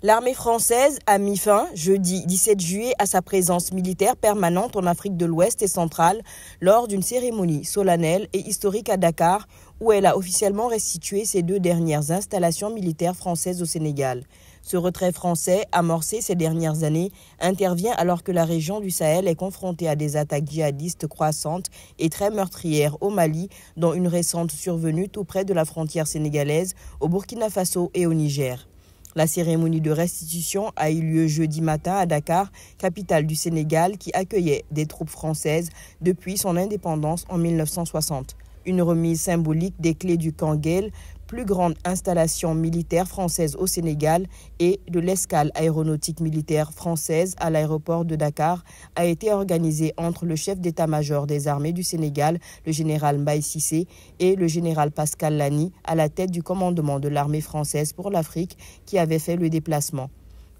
L'armée française a mis fin, jeudi 17 juillet, à sa présence militaire permanente en Afrique de l'Ouest et centrale lors d'une cérémonie solennelle et historique à Dakar, où elle a officiellement restitué ses 2 dernières installations militaires françaises au Sénégal. Ce retrait français, amorcé ces dernières années, intervient alors que la région du Sahel est confrontée à des attaques djihadistes croissantes et très meurtrières au Mali, dont une récente survenue tout près de la frontière sénégalaise, au Burkina Faso et au Niger. La cérémonie de restitution a eu lieu jeudi matin à Dakar, capitale du Sénégal, qui accueillait des troupes françaises depuis son indépendance en 1960. Une remise symbolique des clés du Kanguel, plus grande installation militaire française au Sénégal, et de l'escale aéronautique militaire française à l'aéroport de Dakar a été organisée entre le chef d'état-major des armées du Sénégal, le général Mbaye Cissé, et le général Pascal Lani, à la tête du commandement de l'armée française pour l'Afrique, qui avait fait le déplacement.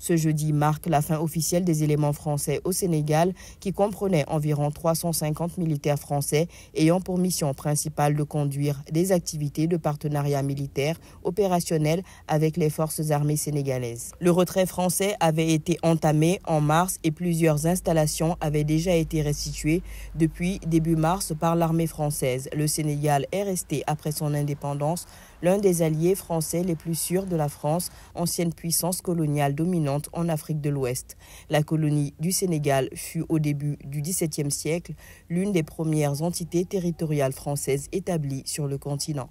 Ce jeudi marque la fin officielle des éléments français au Sénégal, qui comprenait environ 350 militaires français ayant pour mission principale de conduire des activités de partenariat militaire opérationnel avec les forces armées sénégalaises. Le retrait français avait été entamé en mars et plusieurs installations avaient déjà été restituées depuis début mars par l'armée française. Le Sénégal est resté, après son indépendance, l'un des alliés français les plus sûrs de la France, ancienne puissance coloniale dominante en Afrique de l'Ouest. La colonie du Sénégal fut au début du XVIIe siècle l'une des premières entités territoriales françaises établies sur le continent.